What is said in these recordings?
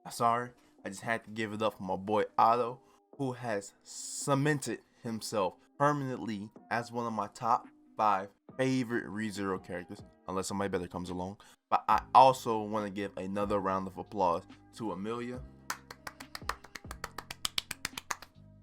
Sorry, I just had to give it up for my boy Otto, who has cemented himself permanently as one of my top 5 favorite ReZero characters, unless somebody better comes along. But I also want to give another round of applause to Amelia.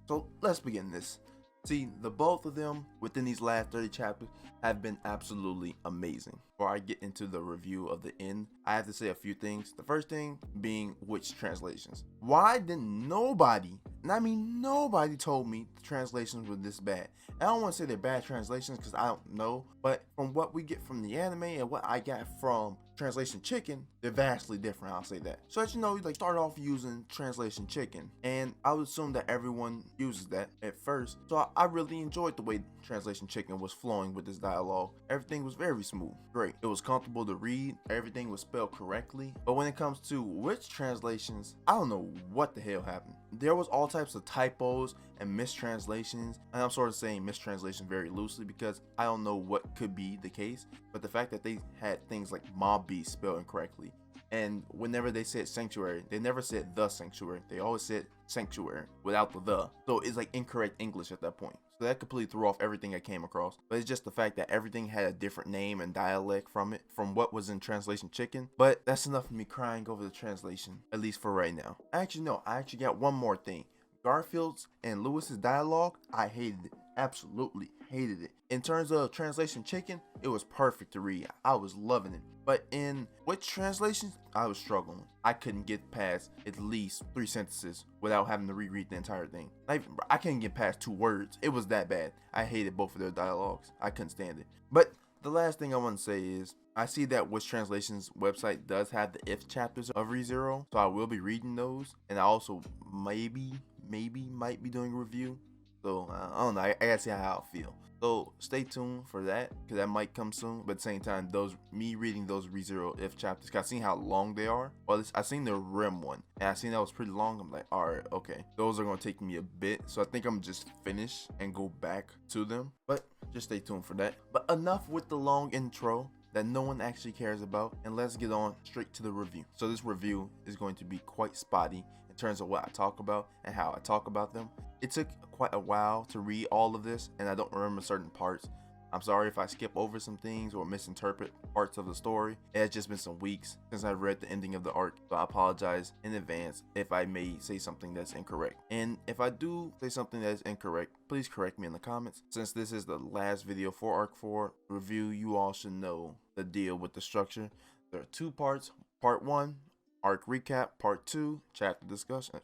So let's begin this. See, the both of them within these last 30 chapters have been absolutely amazing. Before I get into the review of the end, I have to say a few things. The first thing being which translations. Why didn't nobody, and I mean nobody, told me the translations were this bad? I don't want to say they're bad translations because I don't know, but from what we get from the anime and what I got from Translation Chicken, they're vastly different, I'll say that. So as you know, like start off using Translation Chicken, and I would assume that everyone uses that at first. So I really enjoyed the way Translation Chicken was flowing with this dialogue. Everything was very smooth, great. It was comfortable to read, everything was spelled correctly. But when it comes to which translations, I don't know what the hell happened. There was all types of typos and mistranslations, and I'm sort of saying mistranslation very loosely because I don't know what could be the case, but the fact that they had things like mob beast spelled incorrectly, and whenever they said sanctuary, they never said the sanctuary, they always said sanctuary without the. So it's like incorrect English at that point. So that completely threw off everything I came across. But it's just the fact that everything had a different name and dialect from it, from what was in Translation Chicken. But that's enough of me crying over the translation, at least for right now. Actually, no, I actually got one more thing. Garfield's and Lewis's dialogue, I hated it. Absolutely hated it. In terms of Translation Chicken, it was perfect to read. I was loving it. But in which translations, I was struggling. I couldn't get past at least 3 sentences without having to reread the entire thing. I couldn't get past 2 words. It was that bad. I hated both of their dialogues. I couldn't stand it. But the last thing I want to say is, I see that Which Translations website does have the if chapters of ReZero, so I will be reading those, and I also might be doing a review. So I don't know, I gotta see how I feel. So stay tuned for that, because that might come soon. But at the same time, me reading those ReZero if chapters, cause I seen how long they are. Well, I seen the Rim one, and I seen that was pretty long. I'm like, alright, okay, those are gonna take me a bit. So I think I'm just finish and go back to them. But just stay tuned for that. But enough with the long intro that no one actually cares about, and let's get on straight to the review. So this review is going to be quite spotty in terms of what I talk about and how I talk about them. It took quite a while to read all of this, and I don't remember certain parts. I'm sorry if I skip over some things or misinterpret parts of the story. It has just been some weeks since I read the ending of the arc, so I apologize in advance if I may say something that's incorrect. And if I do say something that is incorrect, please correct me in the comments. Since this is the last video for Arc 4 review, you all should know the deal with the structure. There are 2 parts. Part 1, arc recap. Part 2, character discussion.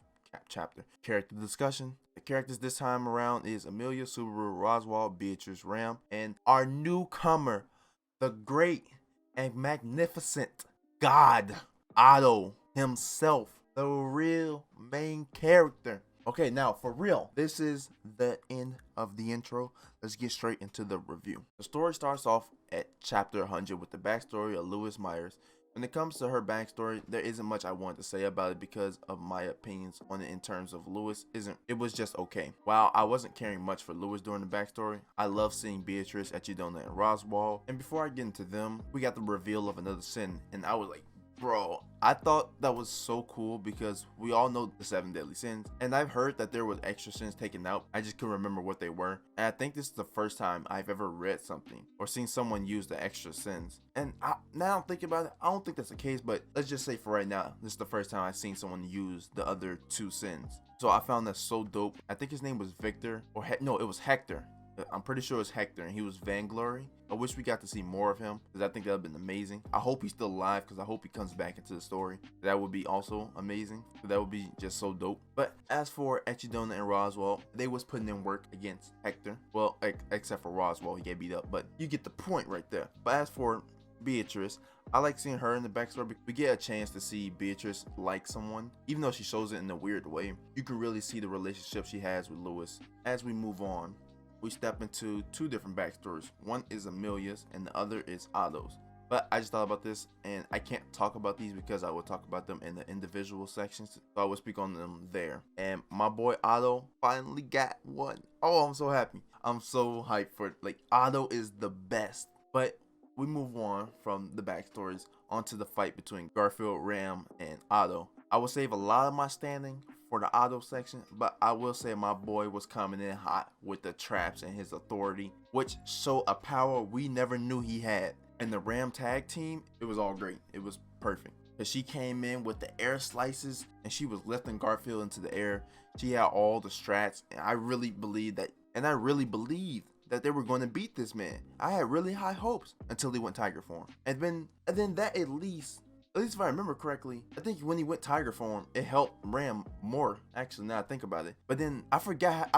The characters this time around is Amelia, Subaru, Roswell, Beatrice, Ram, and our newcomer, the great and magnificent God, Otto himself, the real main character. Okay, now for real, this is the end of the intro. Let's get straight into the review. The story starts off at chapter 100 with the backstory of Lewis Myers. When it comes to her backstory, there isn't much I want to say about it because of my opinions on it in terms of Lewis. It was just okay. While I wasn't caring much for Lewis during the backstory, I love seeing Beatrice, Echidona, and Roswell. And before I get into them, we got the reveal of another sin, and I was like, bro, I thought that was so cool because we all know the 7 deadly sins, and I've heard that there was extra sins taken out. I just couldn't remember what they were, and I think this is the first time I've ever read something or seen someone use the extra sins. And now I'm thinking about it, I don't think that's the case, but let's just say for right now, this is the first time I've seen someone use the other 2 sins. So I found that so dope. I think his name was Victor, or no, it was Hector. I'm pretty sure it's Hector, and he was Vainglory. I wish we got to see more of him, because I think that would have been amazing. I hope he's still alive, because I hope he comes back into the story. That would be also amazing. That would be just so dope. But as for Echidona and Roswell, they was putting in work against Hector. Well, except for Roswell, he got beat up, but you get the point right there. But as for Beatrice, I like seeing her in the backstory. We get a chance to see Beatrice like someone, even though she shows it in a weird way. You can really see the relationship she has with Lewis. As we move on, we step into 2 different backstories. One is Amelia's and the other is Otto's. But I just thought about this, and I can't talk about these because I will talk about them in the individual sections, so I will speak on them there. And my boy Otto finally got one. Oh, I'm so happy. I'm so hyped for it. Like, Otto is the best. But we move on from the backstories onto the fight between Garfield, Ram, and Otto. I will save a lot of my standing for the auto section, but I will say my boy was coming in hot with the traps and his authority, which showed a power we never knew he had. And the Ram tag team, it was all great. It was perfect. Because she came in with the air slices and she was lifting Garfield into the air. She had all the strats, and I really believed that they were going to beat this man. I had really high hopes until he went Tiger form. And then that at least if I remember correctly, I think when he went Tiger form, it helped Ram more. Actually, now I think about it. But then I forgot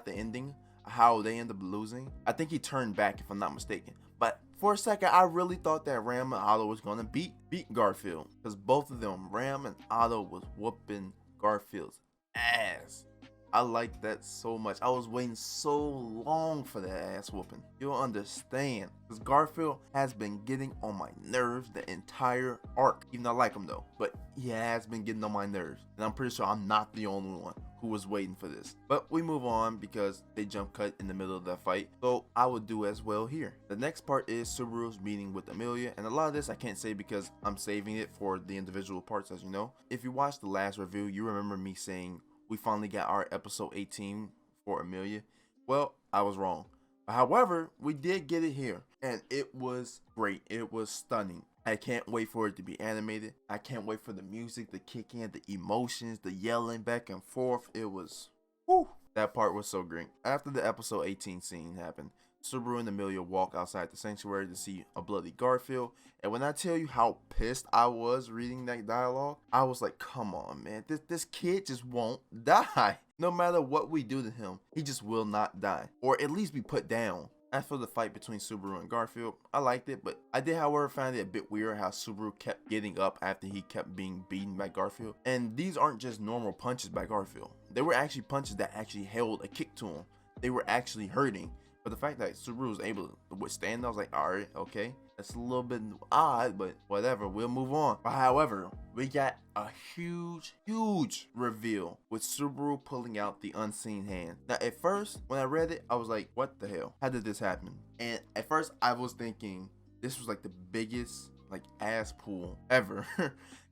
the ending, how they ended up losing. I think he turned back, if I'm not mistaken. But for a second, I really thought that Ram and Otto was gonna beat Garfield, because both of them, Ram and Otto, was whooping Garfield's ass. I liked that so much. I was waiting so long for that ass whooping. You'll understand, because Garfield has been getting on my nerves the entire arc. Even though I like him though, but he has been getting on my nerves, and I'm pretty sure I'm not the only one who was waiting for this. But we move on because they jump cut in the middle of that fight, so I would do as well here. The next part is Subaru's meeting with Amelia, and a lot of this I can't say because I'm saving it for the individual parts, as you know. If you watched the last review, you remember me saying we finally got our episode 18 for Amelia. Well, I was wrong. However, we did get it here, and it was great. It was stunning. I can't wait for it to be animated. I can't wait for the music to kick in, the emotions, the yelling back and forth. It was, whew, that part was so great. After the episode 18 scene happened, Subaru and Amelia walk outside the sanctuary to see a bloody Garfield. And when I tell you how pissed I was reading that dialogue, I was like, come on, man. This kid just won't die. No matter what we do to him, he just will not die. Or at least be put down. As for the fight between Subaru and Garfield, I liked it, but I did, however, find it a bit weird how Subaru kept getting up after he kept being beaten by Garfield. And these aren't just normal punches by Garfield. They were actually punches that actually held a kick to him. They were actually hurting. But the fact that Subaru was able to withstand, I was like, alright, okay. That's a little bit odd, but whatever, we'll move on. But however, we got a huge reveal with Subaru pulling out the unseen hand. Now, at first, when I read it, I was like, what the hell? How did this happen? And at first, I was thinking this was like the biggest like ass pull ever.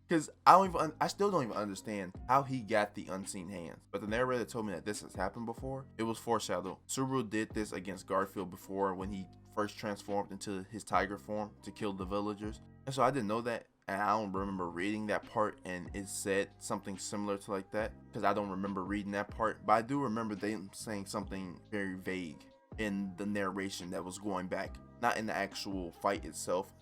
Because I still don't even understand how he got the unseen hands. But the narrator told me that this has happened before. It was foreshadowed. Subaru did this against Garfield before when he first transformed into his tiger form to kill the villagers. And so I didn't know that. And I don't remember reading that part and it said something similar to like that. Because I don't remember reading that part. But I do remember them saying something very vague in the narration that was going back. Not in the actual fight itself.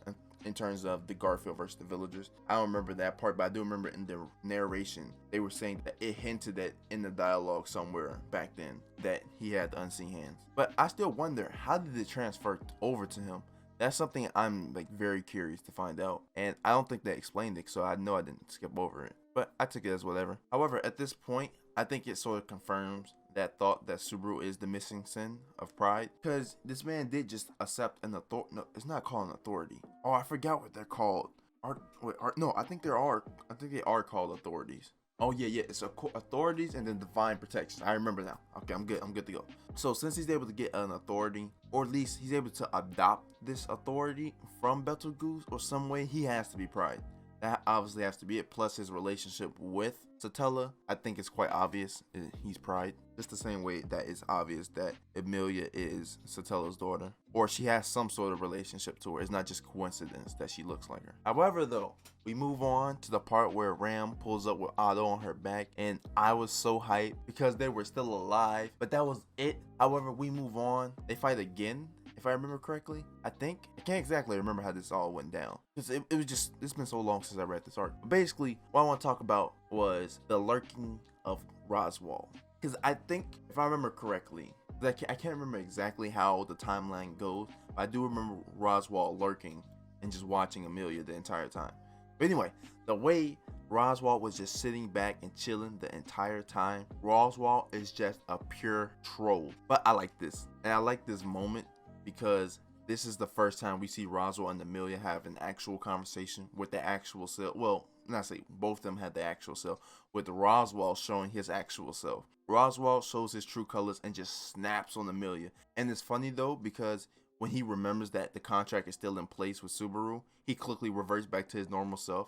In terms of the Garfield versus the villagers, I don't remember that part, but I do remember in the narration they were saying that it hinted that in the dialogue somewhere back then that he had the unseen hands. But I still wonder, how did it transfer over to him? That's something I'm like very curious to find out, and I don't think they explained it, so I know I didn't skip over it, but I took it as whatever. However, at this point, I think it sort of confirms that thought that Subaru is the missing sin of pride, because this man did just accept an authority. No, it's not called an authority. Oh, I forgot what they're called. No, I think they are called authorities. Oh yeah, it's authorities and then divine protection. I remember now. Okay, I'm good to go. So since he's able to get an authority, or at least he's able to adopt this authority from Betelgeuse or some way, he has to be pride. That obviously has to be it. Plus his relationship with Satella, I think it's quite obvious he's pride. Just the same way that it's obvious that Amelia is Satella's daughter, or she has some sort of relationship to her. It's not just coincidence that she looks like her. However, though, we move on to the part where Ram pulls up with Otto on her back, and I was so hyped because they were still alive, but that was it. However, we move on. They fight again, if I remember correctly. I can't exactly remember how this all went down, because it's been so long since I read this arc. But basically, what I want to talk about was the lurking of Roswaal. Because I think, if I remember correctly, I can't remember exactly how the timeline goes, but I do remember Roswaal lurking and just watching Amelia the entire time. But anyway, the way Roswaal was just sitting back and chilling the entire time, Roswaal is just a pure troll. But I like this, and I like this moment because this is the first time we see Roswaal and Amelia have an actual conversation with the actual self. Well, not say both of them had the actual self, with Roswaal showing his actual self. Roswaal shows his true colors and just snaps on Amelia. And it's funny though, because when he remembers that the contract is still in place with Subaru, he quickly reverts back to his normal self.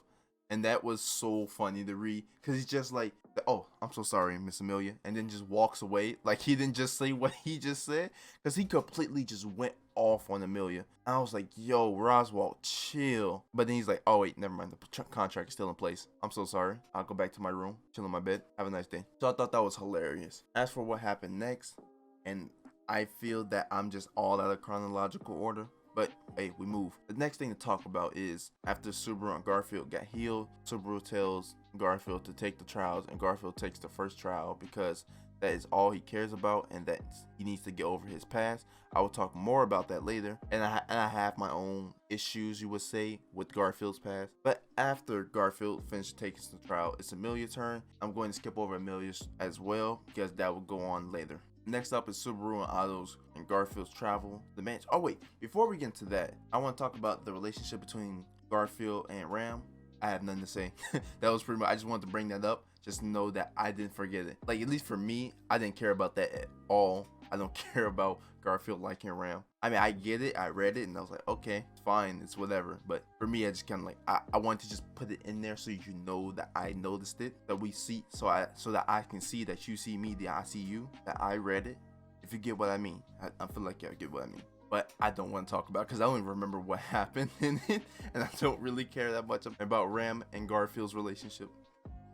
And that was so funny to read because he's just like, oh, I'm so sorry, Miss Amelia, and then just walks away. Like he didn't just say what he just said because he completely just went off on Amelia. And I was like, yo, Roswell, chill. But then he's like, oh, wait, never mind. The contract is still in place. I'm so sorry. I'll go back to my room, chill in my bed. Have a nice day. So I thought that was hilarious. As for what happened next, and I feel that I'm just all out of chronological order. But hey, we move. The next thing to talk about is after Subaru and Garfield got healed, Subaru tells Garfield to take the trials, and Garfield takes the first trial because that is all he cares about and that he needs to get over his past. I will talk more about that later, and I have my own issues, you would say, with Garfield's past. But after Garfield finishes taking the trial, it's Amelia's turn. I'm going to skip over Amelia's as well because that will go on later. Next up is Subaru and Otto's and Garfield's travel the mansion. Oh wait, before we get into that, I want to talk about the relationship between Garfield and Ram. I have nothing to say. That was pretty much, I just wanted to bring that up just to know that I didn't forget it. Like, at least for me, I didn't care about that at all. I don't care about Garfield liking Ram. I mean, I get it, I read it, and I was like, okay, it's fine, it's whatever. But for me, I just kind of like, I wanted to just put it in there so you know that I noticed it, that we see, so that I can see that you see me, that I see you, that I read it. If you get what I mean, I feel like y'all get what I mean. But I don't want to talk about it because I don't even remember what happened in it, and I don't really care that much about Ram and Garfield's relationship.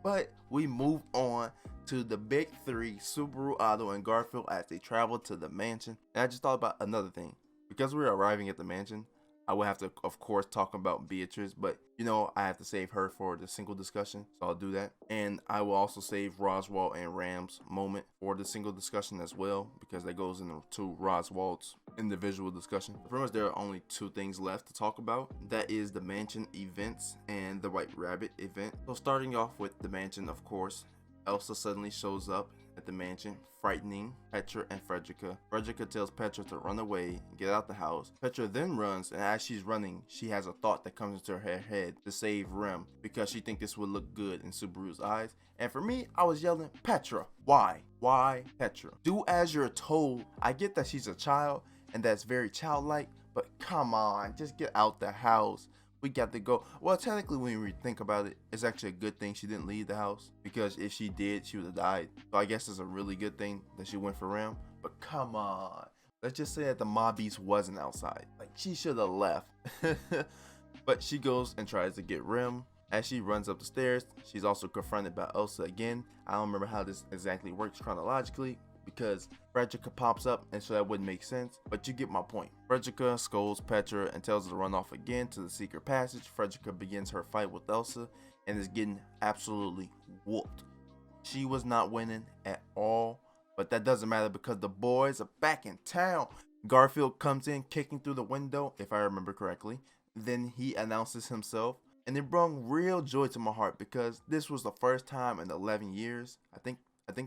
But we move on to the big three, Subaru, Otto, and Garfield, as they travel to the mansion. And I just thought about another thing. Because we're arriving at the mansion, I would have to, of course, talk about Beatrice, but you know, I have to save her for the single discussion, so I'll do that. And I will also save Roswell and Ram's moment for the single discussion as well, because that goes into Roswell's individual discussion. Pretty much there are only two things left to talk about. That is the mansion events and the White Rabbit event. So starting off with the mansion, of course, Elsa suddenly shows up at the mansion, frightening Petra and Frederica. Frederica tells Petra to run away and get out the house. Petra then runs, and as she's running, she has a thought that comes into her head to save Rem because she thinks this would look good in Subaru's eyes. And for me, I was yelling, Petra, why? Why Petra? Do as you're told. I get that she's a child and that's very childlike, but come on, just get out the house. We got to go. Well, technically, when we think about it, it's actually a good thing she didn't leave the house, because if she did, she would have died. So I guess it's a really good thing that she went for Ram. But come on, let's just say that the mob beast wasn't outside. Like, she should have left. But she goes and tries to get Ram. As she runs up the stairs, she's also confronted by Elsa again. I don't remember how this exactly works chronologically, because Frederica pops up, and so that wouldn't make sense, but you get my point. Frederica scolds Petra and tells her to run off again to the secret passage. Frederica begins her fight with Elsa and is getting absolutely whooped. She was not winning at all, but that doesn't matter because the boys are back in town. Garfield comes in kicking through the window, if I remember correctly. Then he announces himself, and it brought real joy to my heart because this was the first time in 11 years, I think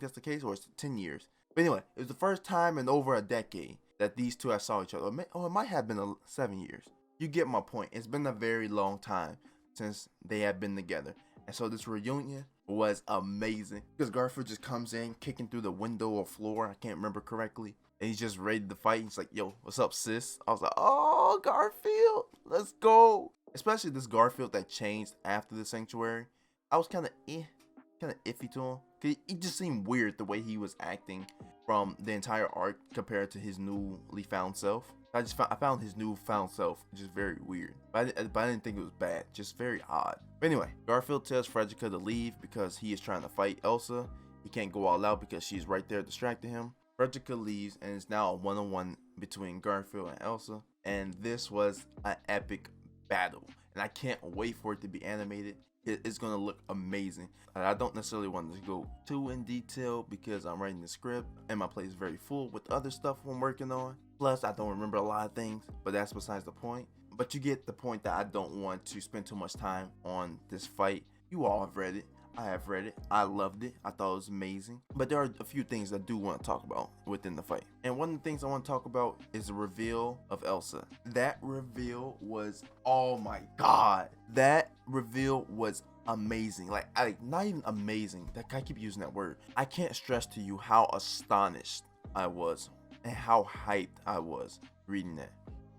that's the case, or it's 10 years. But anyway, it was the first time in over a decade that these two have saw each other. It might have been 7 years. You get my point. It's been a very long time since they have been together. And so this reunion was amazing because Garfield just comes in kicking through the window or floor, I can't remember correctly. And he's just ready to fight. He's like, yo, what's up, sis? I was like, oh, Garfield, let's go. Especially this Garfield that changed after the sanctuary. I was kind of iffy to him. It just seemed weird the way he was acting from the entire arc compared to his newly found self. I found his newfound self just very weird. But I didn't think it was bad, just very odd. But anyway, Garfield tells Frederica to leave because he is trying to fight Elsa. He can't go all out because she's right there distracting him. Frederica leaves, and it's now a one-on-one between Garfield and Elsa. And this was an epic battle, and I can't wait for it to be animated. It's gonna look amazing. I don't necessarily want to go too in detail because I'm writing the script and my plate is very full with other stuff I'm working on. Plus, I don't remember a lot of things, but that's besides the point. But you get the point that I don't want to spend too much time on this fight. You all have read it. I have read it. I loved it. I thought it was amazing. But there are a few things I do want to talk about within the fight. And one of the things I want to talk about is the reveal of Elsa. That reveal was, oh my god. That reveal was amazing. Like not even amazing. I keep using that word. I can't stress to you how astonished I was and how hyped I was reading that.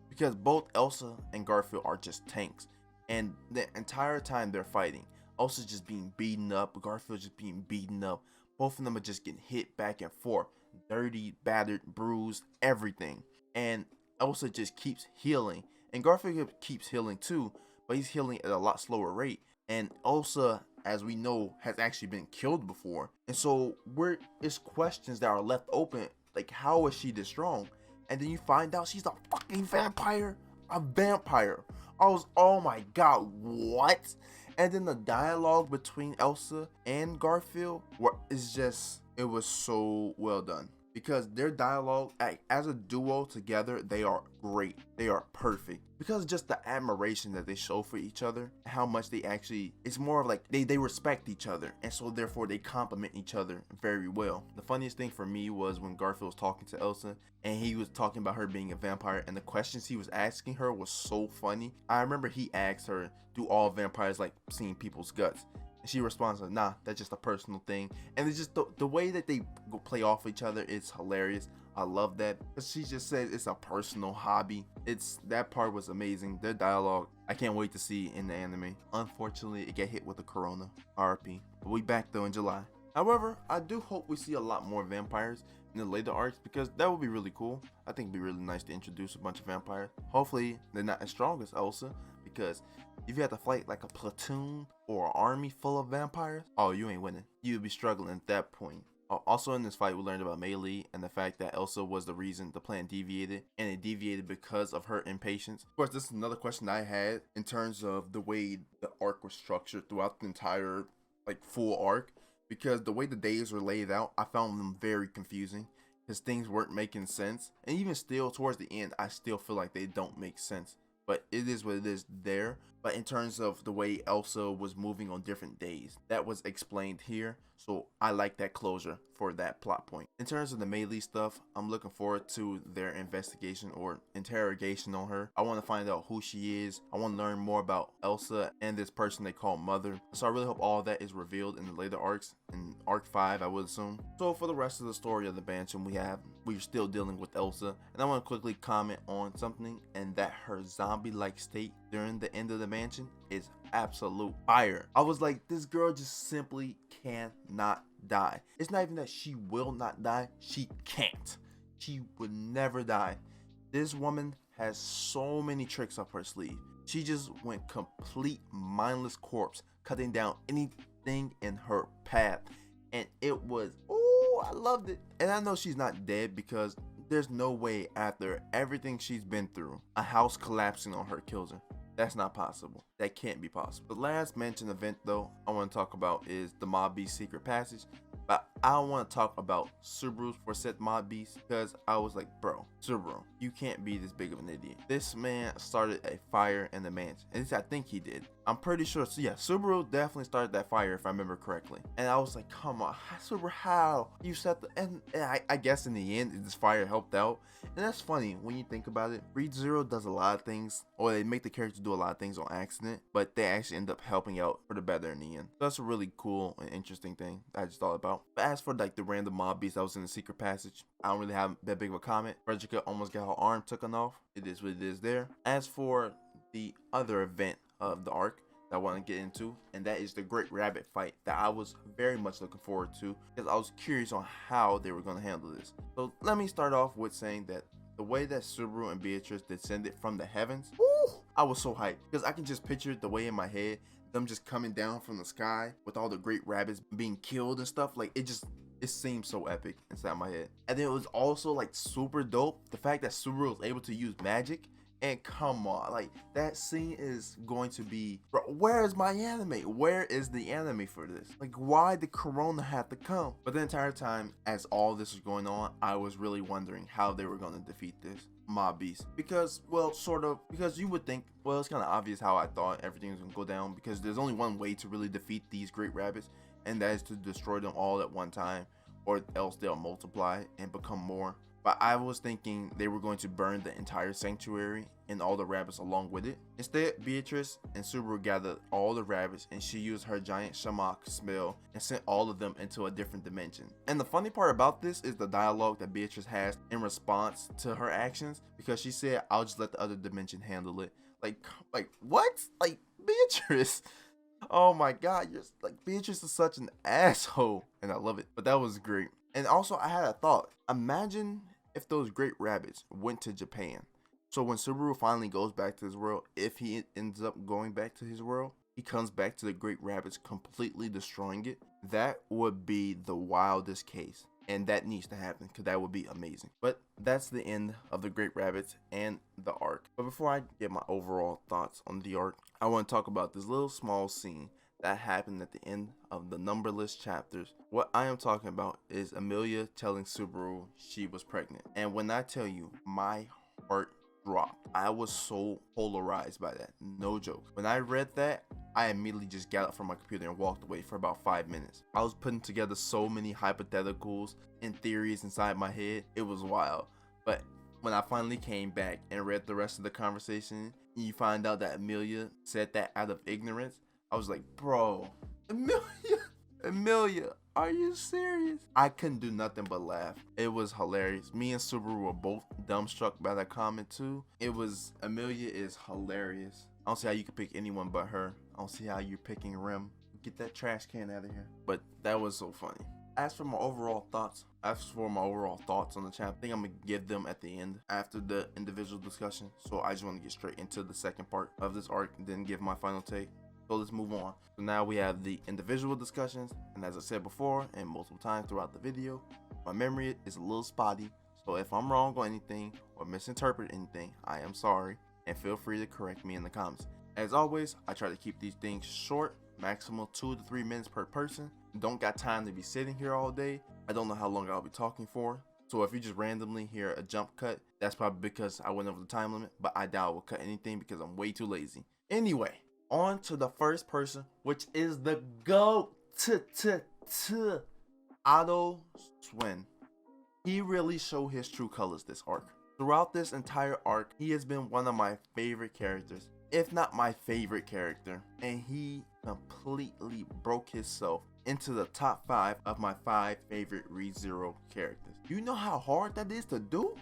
Because both Elsa and Garfield are just tanks. And the entire time they're fighting, Elsa's just being beaten up, Garfield just being beaten up. Both of them are just getting hit back and forth, dirty, battered, bruised, everything. And Elsa just keeps healing, and Garfield keeps healing too, but he's healing at a lot slower rate. And Elsa, as we know, has actually been killed before, and so it's questions that are left open, like how is she this strong? And then you find out she's a fucking vampire, a vampire. I was, oh my god, what? And then the dialogue between Elsa and Garfield is just, it was so well done, because their dialogue as a duo together, they are great, they are perfect, because just the admiration that they show for each other, how much they actually, it's more of like they respect each other, and so therefore they complement each other very well. The funniest thing for me was when Garfield was talking to Elsa and he was talking about her being a vampire, and the questions he was asking her was so funny. I remember he asked her, do all vampires like seeing people's guts? And she responds like, nah, that's just a personal thing. And it's just the way that they play off each other is hilarious. I love that, because she just says it's a personal hobby. That part was amazing. Their dialogue, I can't wait to see in the anime. Unfortunately, it got hit with the corona, RP. But we back though in July. However, I do hope we see a lot more vampires in the later arcs, because that would be really cool. I think it'd be really nice to introduce a bunch of vampires. Hopefully they're not as strong as Elsa, because if you have to fight like a platoon or an army full of vampires, oh, you ain't winning. You'd be struggling at that point. Also in this fight, we learned about Mei Lee and the fact that Elsa was the reason the plan deviated, and it deviated because of her impatience. Of course, this is another question I had in terms of the way the arc was structured throughout the entire full arc, because the way the days were laid out, I found them very confusing, because things weren't making sense. And even still towards the end, I still feel like they don't make sense. But it is what it is there. But in terms of the way Elsa was moving on different days, that was explained here. So I like that closure for that plot point. In terms of the Mei Lee stuff, I'm looking forward to their investigation or interrogation on her. I want to find out who she is. I want to learn more about Elsa and this person they call Mother. So I really hope all that is revealed in the later arcs, in arc 5 I would assume. So for the rest of the story of the mansion, we're still dealing with Elsa, and I want to quickly comment on something, and that her zombie-like state during the end of the mansion is absolute fire. I was like, this girl just simply cannot die. It's not even that she will not die, she can't. She would never die. This woman has so many tricks up her sleeve. She just went complete mindless corpse, cutting down anything in her path, and it was, ooh, I loved it. And I know she's not dead, because there's no way after everything she's been through, a house collapsing on her kills her. That's not possible. That can't be possible. The last mentioned event though I want to talk about is the Mob Beast secret passage. But I don't want to talk about Subaru's for said Mob Beast, because I was like, bro, Subaru, you can't be this big of an idiot. This man started a fire in the mansion. At least I think he did. I'm pretty sure. So yeah, Subaru definitely started that fire if I remember correctly. And I was like, come on, Subaru, how? You set the, and I guess in the end, this fire helped out. And that's funny when you think about it. ReZero does a lot of things, or they make the characters do a lot of things on accident, but they actually end up helping out for the better in the end. So that's a really cool and interesting thing that I just thought about. But as for like the random mob beast that was in the secret passage, I don't really have that big of a comment. Frederica almost got her arm taken off. It is what it is there. As for the other event of the arc that I want to get into, and that is the Great Rabbit fight that I was very much looking forward to, because I was curious on how they were going to handle this. So let me start off with saying that the way that Subaru and Beatrice descended from the heavens, woo, I was so hyped, because I can just picture the way in my head, them just coming down from the sky with all the great rabbits being killed and stuff. Like, it seemed so epic inside my head. And then it was also like super dope, the fact that Subaru was able to use magic. And come on, like, that scene is going to be, bro, where is my anime? Where is the anime for this? Like, why did Corona have to come? But the entire time, as all this was going on, I was really wondering how they were going to defeat this mob beast. Because, well, sort of, because you would think, well, it's kind of obvious how I thought everything was going to go down, because there's only one way to really defeat these great rabbits, and that is to destroy them all at one time, or else they'll multiply and become more. But I was thinking they were going to burn the entire sanctuary and all the rabbits along with it. Instead, Beatrice and Subaru gathered all the rabbits, and she used her giant shamak spell and sent all of them into a different dimension. And the funny part about this is the dialogue that Beatrice has in response to her actions, because she said, I'll just let the other dimension handle it. Like what? Like, Beatrice, Oh my god, you're like Beatrice is such an asshole, and I love it. But that was great. And also, I had a thought. Imagine if those great rabbits went to Japan. So when Subaru finally goes back to his world, if he ends up going back to his world, he comes back to the great rabbits, completely destroying it. That would be the wildest case. And that needs to happen because that would be amazing. But that's the end of the Great Rabbits and the arc. But before I get my overall thoughts on the arc, I want to talk about this little small scene that happened at the end of the numberless chapters. What I am talking about is Amelia telling Subaru she was pregnant. And when I tell you, my heart dropped. I was so polarized by that. No joke. When I read that, I immediately just got up from my computer and walked away for about 5 minutes. I was putting together so many hypotheticals and theories inside my head. It was wild. But when I finally came back and read the rest of the conversation, you find out that Amelia said that out of ignorance. I was like, bro, Amelia, are you serious? I couldn't do nothing but laugh. It was hilarious. Me and Subaru were both dumbstruck by that comment too. Amelia is hilarious. I don't see how you could pick anyone but her. I don't see how you're picking Rem. Get that trash can out of here. But that was so funny. As for my overall thoughts on the chapter, I think I'm gonna give them at the end after the individual discussion. So I just want to get straight into the second part of this arc and then give my final take. So let's move on. So now we have the individual discussions, and as I said before and multiple times throughout the video, my memory is a little spotty. So if I'm wrong on anything or misinterpret anything, I am sorry, and feel free to correct me in the comments. As always, I try to keep these things short, maximum 2 to 3 minutes per person. Don't got time to be sitting here all day. I don't know how long I'll be talking for. So if you just randomly hear a jump cut, that's probably because I went over the time limit, but I doubt I will cut anything because I'm way too lazy. Anyway, on to the first person, which is the GOAT, Otto Swin. He really showed his true colors this arc. Throughout this entire arc, he has been one of my favorite characters, if not my favorite character, and he completely broke himself into the top 5 of my 5 favorite ReZero characters. You know how hard that is to do?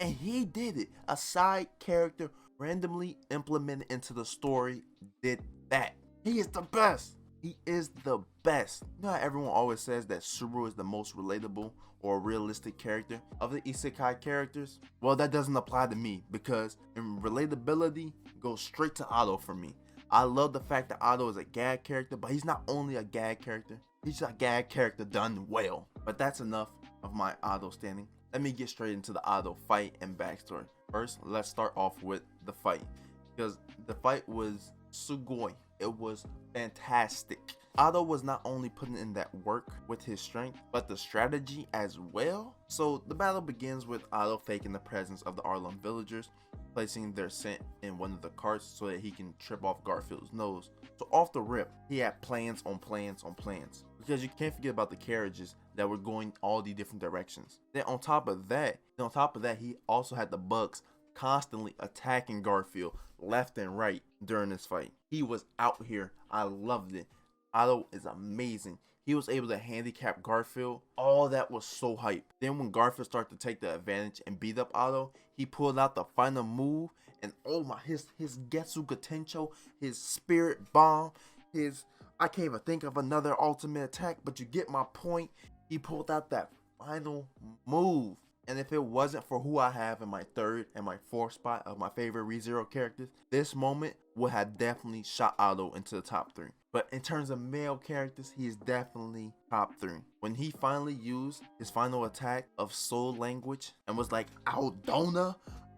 And he did it. A side character randomly implemented into the story did that. He is the best. He is the best. You know how everyone always says that Subaru is the most relatable or realistic character of the isekai characters? Well, that doesn't apply to me because in relatability goes straight to Otto for me. I love the fact that Otto is a gag character, but he's not only a gag character, he's a gag character done well. But that's enough of my Otto standing. Let me get straight into the Otto fight and backstory. First, let's start off with the fight, because the fight was sugoi. It was fantastic. Otto was not only putting in that work with his strength, but the strategy as well. So the battle begins with Otto faking the presence of the Arlon villagers, placing their scent in one of the carts so that he can trip off Garfield's nose. So off the rip, he had plans on plans on plans, because you can't forget about the carriages that were going all the different directions. Then on top of that, he also had the bugs constantly attacking Garfield left and right during this fight. He was out here. I loved it. Otto is amazing. He was able to handicap Garfield. All that was so hype. Then when Garfield started to take the advantage and beat up Otto, he pulled out the final move, and oh my, his Getsuga Tencho, his Spirit Bomb, I can't even think of another ultimate attack, but you get my point. He pulled out that final move. And if it wasn't for who I have in my 3rd and my 4th spot of my favorite ReZero characters, this moment would have definitely shot Otto into the top 3. But in terms of male characters, he is definitely top 3. When he finally used his final attack of soul language and was like, Aldona,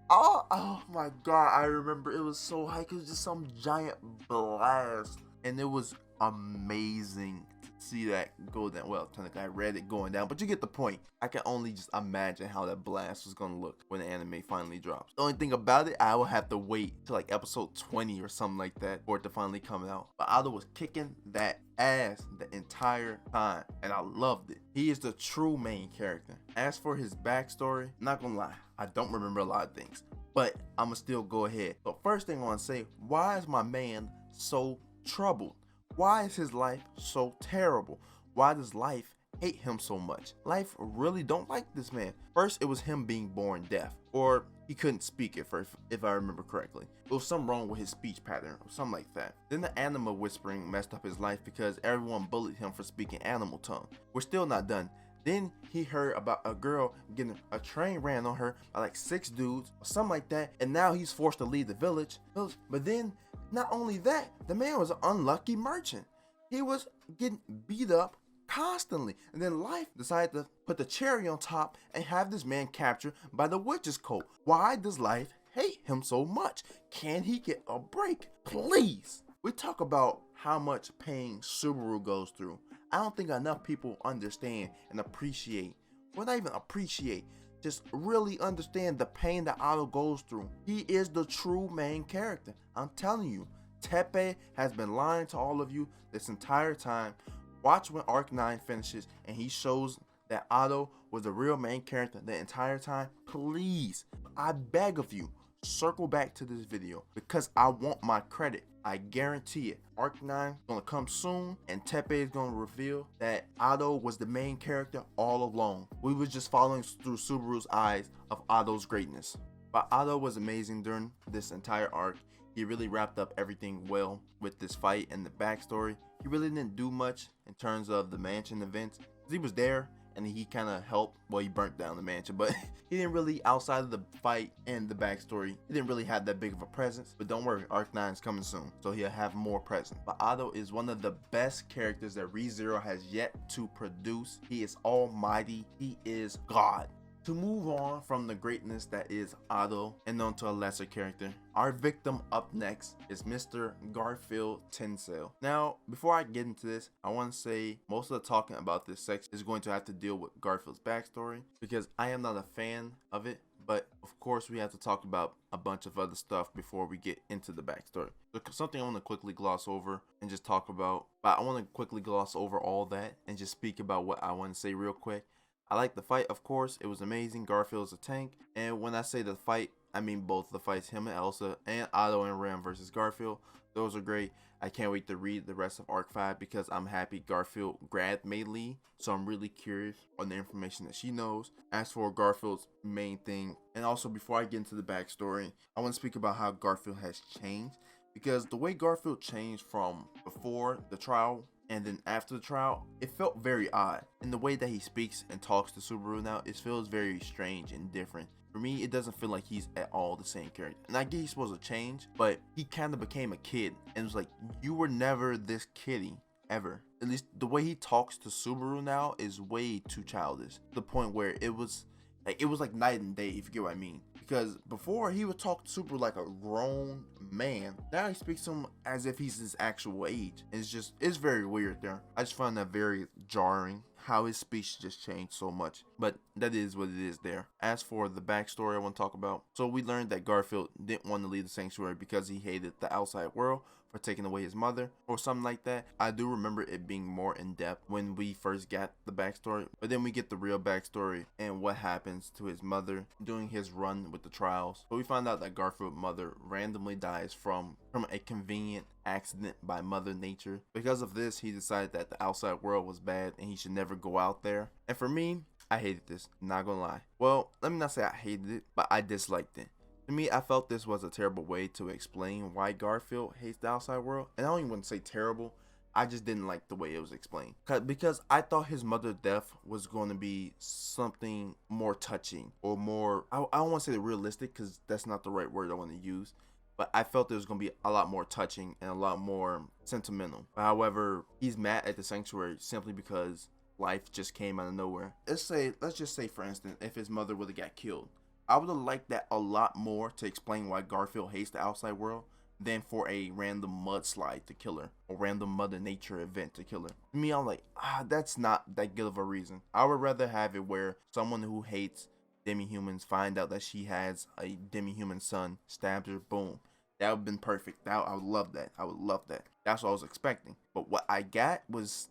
oh my god, I remember it was so high. It was just some giant blast. And it was amazing to see that go down. Well, technically I read it going down, but you get the point. I can only just imagine how that blast was gonna look when the anime finally drops. The only thing about it, I will have to wait till like episode 20 or something like that for it to finally come out. But Otto was kicking that ass the entire time, and I loved it. He is the true main character. As for his backstory, not gonna lie, I don't remember a lot of things, but I'ma still go ahead. So first thing I wanna say, why is my man so troubled? Why is his life so terrible? Why does life hate him so much? Life really don't like this man. First, it was him being born deaf, or he couldn't speak at first, if I remember correctly. There was something wrong with his speech pattern or something like that. Then the animal whispering messed up his life because everyone bullied him for speaking animal tongue. We're still not done. Then he heard about a girl getting a train ran on her by like 6 dudes or something like that, and now he's forced to leave the village. But then, not only that, the man was an unlucky merchant. He was getting beat up constantly, and then life decided to put the cherry on top and have this man captured by the witch's coat. Why does life hate him so much? Can he get a break, please? We talk about how much pain Subaru goes through. I don't think enough people understand and appreciate, well, not even appreciate, just really understand the pain that Otto goes through. He is the true main character. I'm telling you, Tepe has been lying to all of you this entire time. Watch when Arc 9 finishes and he shows that Otto was the real main character the entire time. Please, I beg of you, circle back to this video because I want my credit. I guarantee it. Arc 9 is gonna come soon and Tepe is gonna reveal that Otto was the main character all along. We was just following through Subaru's eyes of Otto's greatness. But Otto was amazing during this entire arc. He really wrapped up everything well with this fight and the backstory. He really didn't do much in terms of the mansion events. He was there and he kind of helped. Well, he burnt down the mansion, but he didn't really, outside of the fight and the backstory, he didn't really have that big of a presence. But don't worry, Arc 9 is coming soon, so he'll have more presence. But Otto is one of the best characters that ReZero has yet to produce. He is almighty. He is God. To move on from the greatness that is Otto and onto a lesser character, our victim up next is Mr. Garfield Tinsel. Now, before I get into this, I want to say most of the talking about this section is going to have to deal with Garfield's backstory because I am not a fan of it. But of course, we have to talk about a bunch of other stuff before we get into the backstory. So something I want to quickly gloss over and just talk about. But I want to quickly gloss over all that and just speak about what I want to say real quick. I like the fight, of course. It was amazing. Garfield's a tank. And when I say the fight, I mean both the fights, him and Elsa, and Otto and Ram versus Garfield. Those are great. I can't wait to read the rest of Arc 5 because I'm happy Garfield grabbed Mei Li. So I'm really curious on the information that she knows. As for Garfield's main thing, and also before I get into the backstory, I want to speak about how Garfield has changed. Because the way Garfield changed from before the trial and then after the trial, it felt very odd. And the way that he speaks and talks to Subaru now, it feels very strange and different. For me, it doesn't feel like he's at all the same character. And I get he's supposed to change, but he kind of became a kid. And it was like, you were never this kiddie, ever. At least the way he talks to Subaru now is way too childish. To the point where it was like night and day, if you get what I mean. Because before he would talk to Subaru like a grown man. Now he speaks to him as if he's his actual age. It's very weird there. I just find that very jarring how his speech just changed so much. But that is what it is there. As for the backstory I want to talk about. So we learned that Garfield didn't want to leave the sanctuary because he hated the outside world for taking away his mother or something like that. I do remember it being more in depth when we first got the backstory, but then we get the real backstory and what happens to his mother during his run with the trials. But we find out that Garfield's mother randomly dies from a convenient accident by Mother Nature. Because of this, he decided that the outside world was bad and he should never go out there. And for me, I hated this, not gonna lie. Well, let me not say I hated it, but I disliked it. To me, I felt this was a terrible way to explain why Garfield hates the outside world. And I don't even want to say terrible. I just didn't like the way it was explained. Because I thought his mother's death was going to be something more touching or more, I don't want to say realistic because that's not the right word I want to use. But I felt it was going to be a lot more touching and a lot more sentimental. However, he's mad at the sanctuary simply because life just came out of nowhere. Let's just say, for instance, if his mother would have got killed. I would have liked that a lot more to explain why Garfield hates the outside world than for a random mudslide to kill her or random Mother Nature event to kill her. To me, I'm like, that's not that good of a reason. I would rather have it where someone who hates demi-humans find out that she has a demi-human son, stabs her, boom. That would have been perfect. I would love that. I would love that. That's what I was expecting. But what I got was,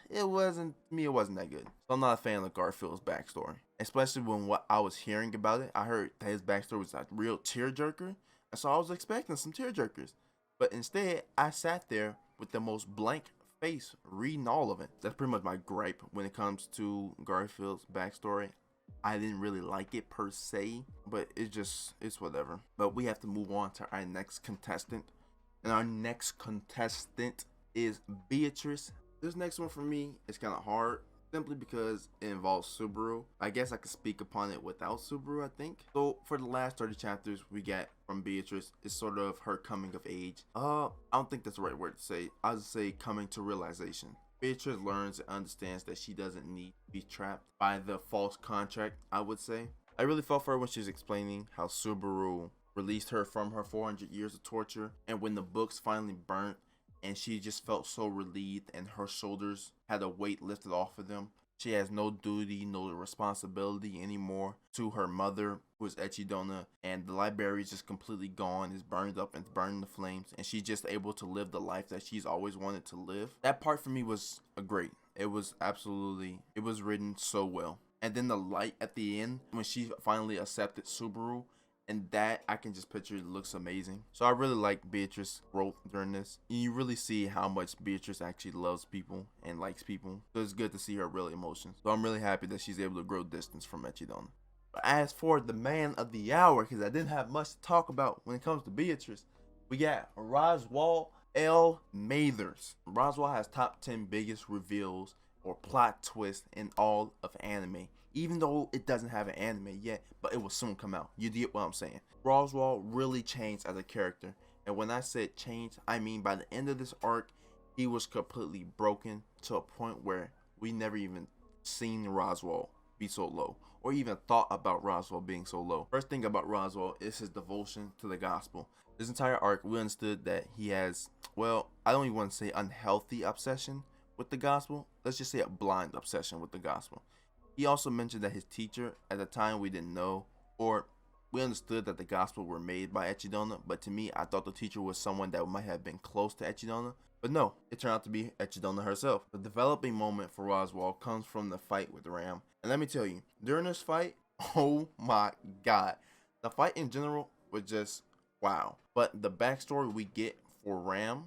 it wasn't that good. So I'm not a fan of Garfield's backstory. Especially when what I was hearing about it, I heard that his backstory was a real tearjerker. And so I was expecting some tearjerkers. But instead, I sat there with the most blank face reading all of it. That's pretty much my gripe when it comes to Garfield's backstory. I didn't really like it per se, but it's whatever. But we have to move on to our next contestant. And our next contestant is Beatrice. This next one for me is kind of hard, simply because it involves Subaru. I guess I could speak upon it without Subaru, I think. So for the last 30 chapters we get from Beatrice is sort of her coming of age. I don't think that's the right word to say. I'll just say coming to realization. Beatrice learns and understands that she doesn't need to be trapped by the false contract, I would say. I really felt for her when she was explaining how Subaru released her from her 400 years of torture, and when the books finally burnt and she just felt so relieved and her shoulders had a weight lifted off of them. She has no duty, no responsibility anymore to her mother, who is Echidona, and the library is just completely gone, is burned up and burned in the flames, and she's just able to live the life that she's always wanted to live. That part for me was great. It was written so well. And then the light at the end, when she finally accepted Subaru, and that I can just picture, it looks amazing. So I really like Beatrice's growth during this. You really see how much Beatrice actually loves people and likes people. So it's good to see her real emotions. So I'm really happy that she's able to grow distance from Echidona. But as for the man of the hour, because I didn't have much to talk about when it comes to Beatrice, we got Roswaal L. Mathers. Roswaal has top 10 biggest reveals or plot twists in all of anime. Even though it doesn't have an anime yet, but it will soon come out. You get what I'm saying? Roswaal really changed as a character. And when I said changed, I mean by the end of this arc, he was completely broken to a point where we never even seen Roswaal be so low, or even thought about Roswaal being so low. First thing about Roswaal is his devotion to the gospel. This entire arc, we understood that he has, well, I don't even want to say unhealthy obsession with the gospel. Let's just say a blind obsession with the gospel. He also mentioned that his teacher, at the time we didn't know, or we understood that the gospel were made by Echidona, but to me, I thought the teacher was someone that might have been close to Echidona. But no, it turned out to be Echidona herself. The developing moment for Roswaal comes from the fight with Ram. And let me tell you, during this fight, oh my god, the fight in general was just wow. But the backstory we get for Ram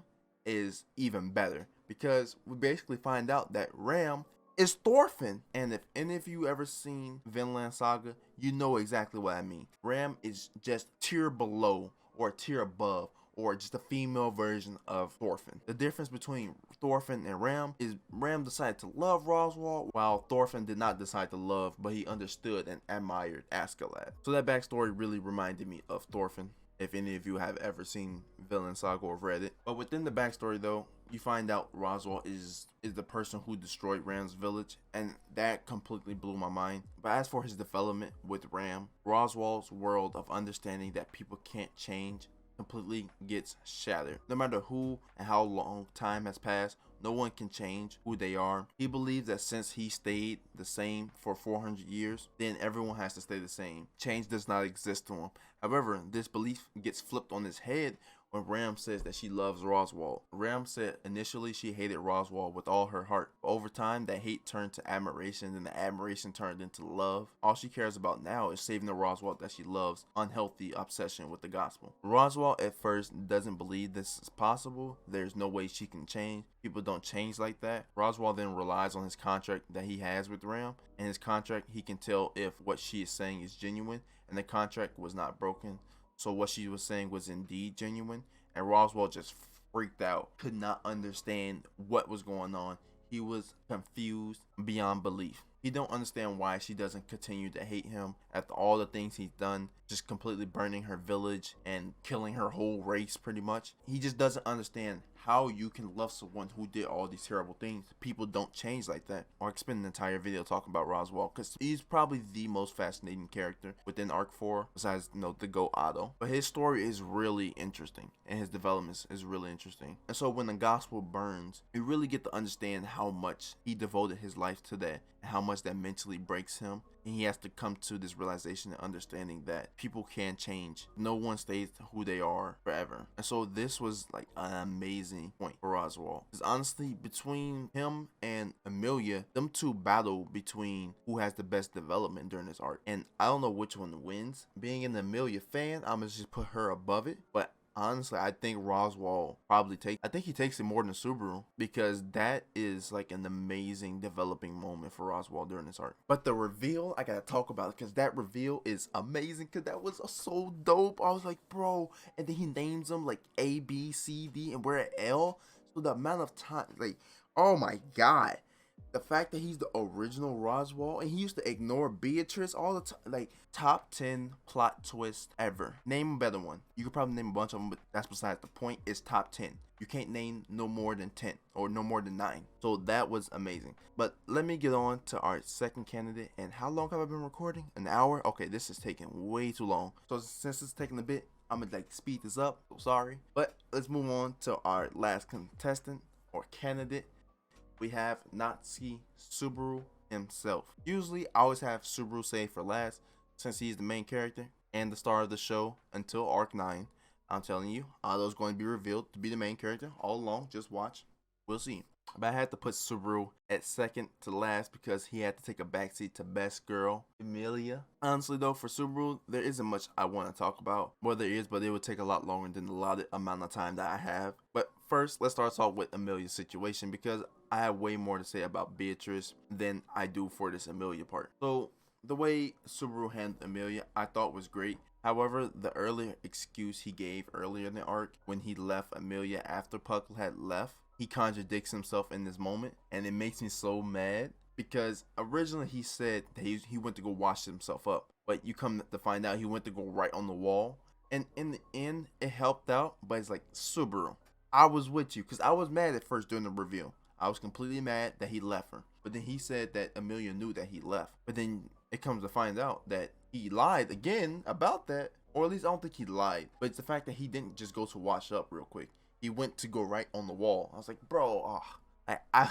is even better, because we basically find out that Ram is Thorfinn. And if any of you ever seen Vinland Saga, you know exactly what I mean. Ram is just tier below or tier above, or just a female version of Thorfinn. The difference between Thorfinn and Ram is Ram decided to love Roswaal, while Thorfinn did not decide to love, but he understood and admired Askeladd. So that backstory really reminded me of Thorfinn, if any of you have ever seen Vinland Saga or read it. But within the backstory though, you find out Roswaal is the person who destroyed Ram's village, and that completely blew my mind. But as for his development with Ram, Roswaal's world of understanding that people can't change completely gets shattered. No matter who and how long time has passed, no one can change who they are. He believes that since he stayed the same for 400 years, then everyone has to stay the same. Change does not exist to him. However, this belief gets flipped on his head when Ram says that she loves Roswaal. Ram said initially she hated Roswaal with all her heart. But over time, that hate turned to admiration, and the admiration turned into love. All she cares about now is saving the Roswaal that she loves. Unhealthy obsession with the gospel. Roswaal at first doesn't believe this is possible. There's no way she can change. People don't change like that. Roswaal then relies on his contract that he has with Ram. And his contract, he can tell if what she is saying is genuine, and the contract was not broken. So what she was saying was indeed genuine, and Roswaal just freaked out, could not understand what was going on. He was confused beyond belief. He don't understand why she doesn't continue to hate him after all the things he's done, just completely burning her village and killing her whole race pretty much. He just doesn't understand how you can love someone who did all these terrible things. People don't change like that. Or I could spend an entire video talking about Roswaal, because he's probably the most fascinating character within Arc 4, besides, the GOAT Otto. But his story is really interesting, and his development is really interesting. And so when the gospel burns, you really get to understand how much he devoted his life to that, and how much that mentally breaks him. And he has to come to this realization and understanding that people can change. No one stays who they are forever. And so this was like an amazing point for Roswaal. Because honestly, between him and Amelia, them two battle between who has the best development during this arc. And I don't know which one wins. Being an Amelia fan, I'm gonna just put her above it. But honestly, I think Roswell probably takes. I think he takes it more than Subaru because that is like an amazing developing moment for Roswell during this arc. But the reveal, I gotta talk about it because that reveal is amazing. Because that was so dope. I was like, bro, and then he names them like A, B, C, D, and we're at L. So the amount of time, like, oh my god. The fact that he's the original Roswell and he used to ignore Beatrice all the time, like top 10 plot twist ever. Name a better one. You could probably name a bunch of them, but that's besides the point. It's top 10. You can't name no more than 10 or no more than 9. So that was amazing. But let me get on to our second candidate. And how long have I been recording? An hour? Okay, this is taking way too long. So since it's taking a bit, I'm gonna like speed this up. So sorry. But let's move on to our last contestant or candidate. We have Natsuki Subaru himself. Usually, I always have Subaru saved for last since he's the main character and the star of the show until Arc 9. I'm telling you, Auto's going to be revealed to be the main character all along. Just watch. We'll see. But I had to put Subaru at second to last because he had to take a backseat to best girl, Emilia. Honestly though, for Subaru, there isn't much I want to talk about. Well, there is, but it would take a lot longer than the allotted amount of time that I have. But first, let's start off with Emilia's situation because I have way more to say about Beatrice than I do for this Emilia part. So, the way Subaru handled Emilia, I thought was great. However, the earlier excuse he gave earlier in the arc when he left Emilia after Puckle had left, he contradicts himself in this moment, and it makes me so mad because originally he said that he went to go wash himself up, but you come to find out he went to go right on the wall, and in the end it helped out. But it's like, Subaru, I was with you because I was mad at first during the reveal. I was completely mad that he left her, but then he said that Emilia knew that he left, but then it comes to find out that he lied again about that, or at least I don't think he lied, but it's the fact that he didn't just go to wash up real quick. He went to go right on the wall. I was like, bro, I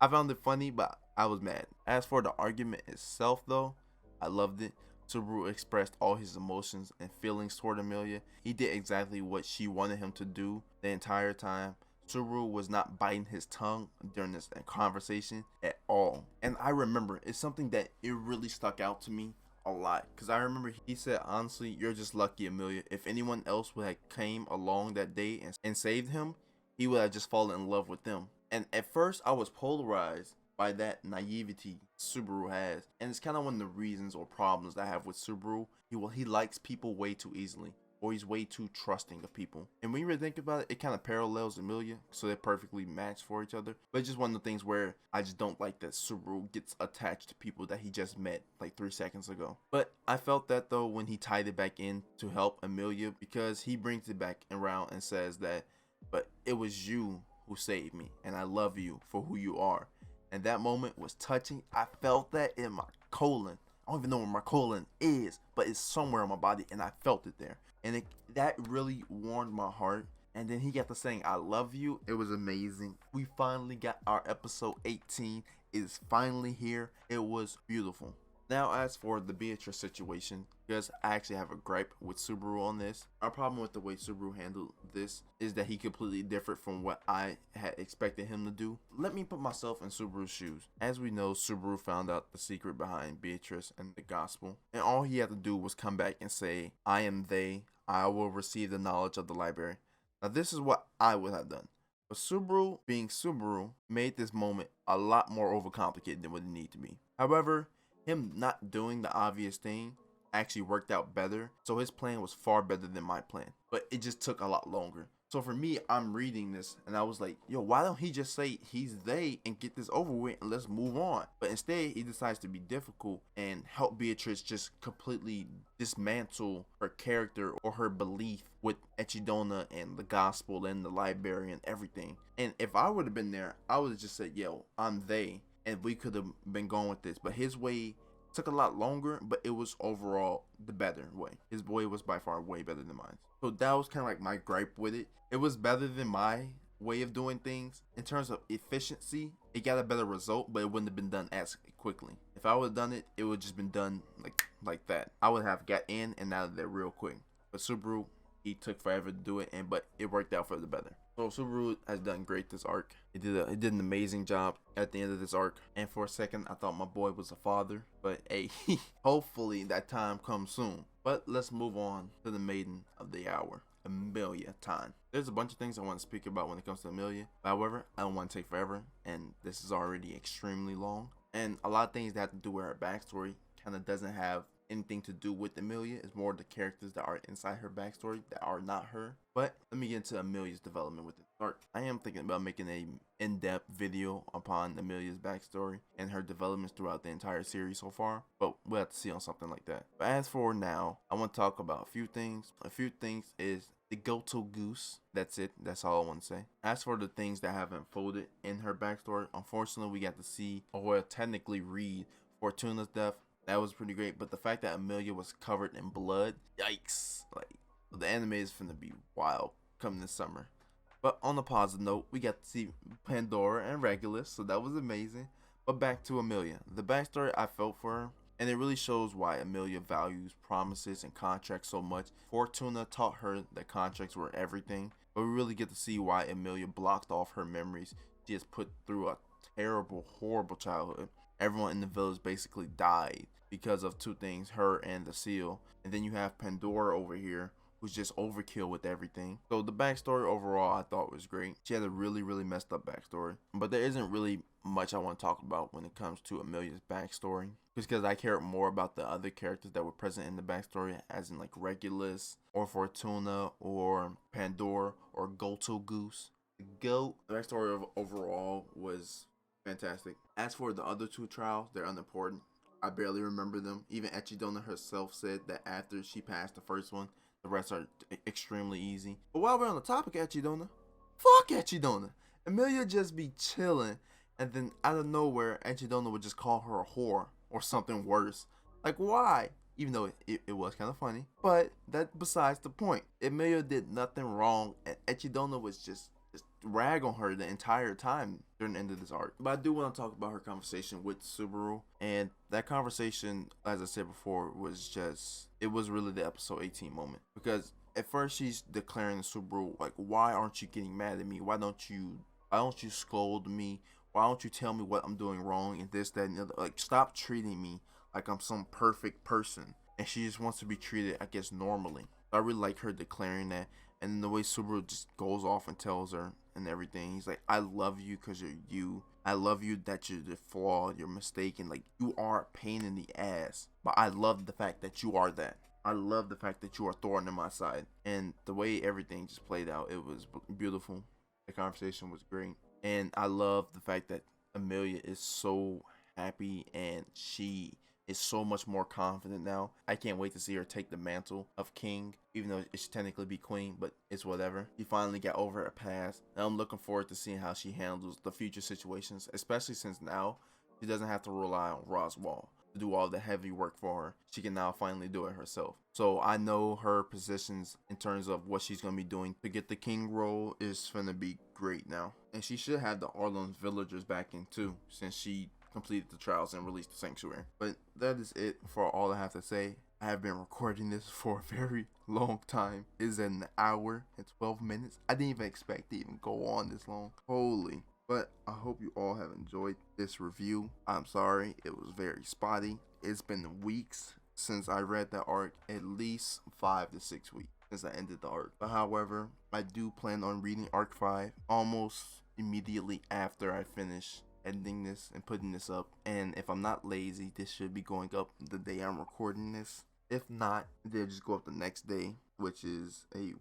I found it funny, but I was mad. As for the argument itself, though, I loved it. Subaru expressed all his emotions and feelings toward Emilia. He did exactly what she wanted him to do the entire time. Subaru was not biting his tongue during this conversation at all. And I remember, it's something that it really stuck out to me a lot, because I remember he said, honestly, you're just lucky, Emilia. If anyone else would have came along that day and saved him, he would have just fallen in love with them. And at first I was polarized by that naivety Subaru has, and it's kind of one of the reasons or problems that I have with Subaru. He likes people way too easily, or he's way too trusting of people. And when you really think about it, it kind of parallels Emilia, so they're perfectly matched for each other. But it's just one of the things where I just don't like that Subaru gets attached to people that he just met like 3 seconds ago. But I felt that though when he tied it back in to help Emilia, because he brings it back around and says that, but it was you who saved me, and I love you for who you are. And that moment was touching. I felt that in my colon. I don't even know where my colon is, but it's somewhere in my body, and I felt it there. And that really warmed my heart. And then he got to saying, I love you. It was amazing. We finally got our episode 18. It is finally here. It was beautiful. Now, as for the Beatrice situation, because I actually have a gripe with Subaru on this. Our problem with the way Subaru handled this is that he completely differed from what I had expected him to do. Let me put myself in Subaru's shoes. As we know, Subaru found out the secret behind Beatrice and the gospel, and all he had to do was come back and say, I am they. I will receive the knowledge of the library. Now, this is what I would have done. But Subaru, being Subaru, made this moment a lot more overcomplicated than what it needed to be. However, him not doing the obvious thing actually worked out better, so his plan was far better than my plan, but it just took a lot longer. So for me, I'm reading this and I was like, yo, why don't he just say he's they and get this over with and let's move on? But instead he decides to be difficult and help Beatrice just completely dismantle her character or her belief with Echidona and the gospel and the library and everything. And if I would have been there, I would have just said, yo, I'm they, and we could have been going with this. But his way took a lot longer, but it was overall the better way. His way was by far way better than mine. So that was kind of like my gripe with it. It was better than my way of doing things. In terms of efficiency, it got a better result, but it wouldn't have been done as quickly. If I would have done it, it would have just been done like that. I would have got in and out of there real quick. But Subaru, he took forever to do it, but it worked out for the better. So Subaru has done great this arc. It did an amazing job at the end of this arc. And for a second, I thought my boy was a father. But hey, hopefully that time comes soon. But let's move on to the maiden of the hour. Amelia time. There's a bunch of things I want to speak about when it comes to Amelia. However, I don't want to take forever, and this is already extremely long. And a lot of things that have to do with her backstory kind of doesn't have anything to do with Amelia. It's more the characters that are inside her backstory that are not her. But let me get into Amelia's development with the arc. I am thinking about making a in-depth video upon Amelia's backstory and her developments throughout the entire series so far, but we'll have to see on something like that. But as for now, I want to talk about a few things. A few things is the Goto Goose. That's it. That's all I want to say. As for the things that have unfolded in her backstory, unfortunately, we got to see, or well, technically read Fortuna's death. That was pretty great, but the fact that Amelia was covered in blood, yikes. Like, the anime is finna be wild coming this summer. But on a positive note, we got to see Pandora and Regulus, so that was amazing. But back to Amelia. The backstory I felt for her, and it really shows why Amelia values promises and contracts so much. Fortuna taught her that contracts were everything, but we really get to see why Amelia blocked off her memories. She has put through a terrible, horrible childhood. Everyone in the village basically died because of two things, her and the seal. And then you have Pandora over here, who's just overkill with everything. So the backstory overall I thought was great. She had a really, really messed up backstory. But there isn't really much I want to talk about when it comes to Amelia's backstory. Just because I care more about the other characters that were present in the backstory, as in like Regulus, or Fortuna, or Pandora, or Goto Goose. The goat. The backstory of overall was fantastic. As for the other two trials, they're unimportant. I barely remember them. Even Echidona herself said that after she passed the first one, the rest are extremely easy. But while we're on the topic of Echidona, fuck Echidona. Amelia just be chilling, and then out of nowhere, Echidona would just call her a whore or something worse. Like, why? Even though it was kind of funny. But that besides the point. Amelia did nothing wrong, and Echidona was just rag on her the entire time during the end of this arc. But I do want to talk about her conversation with Subaru, and that conversation, as I said before, was just, it was really the episode 18 moment. Because at first she's declaring to Subaru, like, why aren't you getting mad at me? Why don't you scold me? Why don't you tell me what I'm doing wrong and this, that, and the other? Like, stop treating me like I'm some perfect person. And she just wants to be treated, I guess, normally. I really like her declaring that. And then the way Subaru just goes off and tells her and everything. He's like, I love you because you're you. I love you that you're the flaw, you're mistaken. Like, you are a pain in the ass. But I love the fact that you are that. I love the fact that you are a thorn in my side. And the way everything just played out, it was beautiful. The conversation was great. And I love the fact that Amelia is so happy and she is so much more confident now. I can't wait to see her take the mantle of king, even though it should technically be queen, but it's whatever. She finally got over her past, and I'm looking forward to seeing how she handles the future situations, especially since now she doesn't have to rely on Roswaal to do all the heavy work for her. She can now finally do it herself. So I know her positions in terms of what she's going to be doing to get the king role is going to be great now. And she should have the Arlon's villagers back in too, since she completed the trials and released the sanctuary. But that is it for all I have to say. I have been recording this for a very long time. It is an hour and 12 minutes. I didn't even expect to even go on this long. Holy. But I hope you all have enjoyed this review. I'm sorry, it was very spotty. It's been weeks since I read that arc, at least 5 to 6 weeks since I ended the arc. But however, I do plan on reading arc 5 almost immediately after I finish editing this and putting this up. And if I'm not lazy, this should be going up the day I'm recording this. If not, they'll just go up the next day, which is a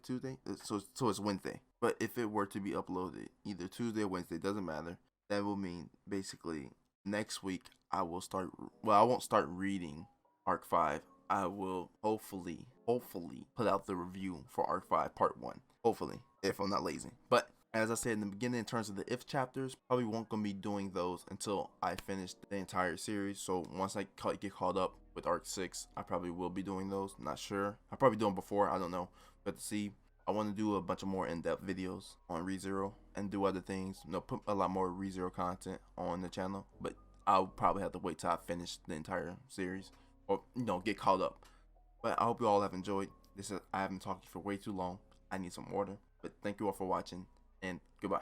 Tuesday? So it's Wednesday. But if it were to be uploaded either Tuesday or Wednesday, doesn't matter. That will mean basically next week I will start, well, I won't start reading arc 5. I will hopefully put out the review for arc 5 part 1. Hopefully, if I'm not lazy. But as I said in the beginning, in terms of the if chapters, probably won't gonna be doing those until I finish the entire series. So once I get caught up with arc 6, I probably will be doing those. Not sure. I'll probably do them before. I don't know. But to see, I want to do a bunch of more in-depth videos on ReZero and do other things. You know, put a lot more ReZero content on the channel. But I'll probably have to wait till I finish the entire series, or get caught up. But I hope you all have enjoyed. I haven't talked for way too long. I need some water. But thank you all for watching, and goodbye.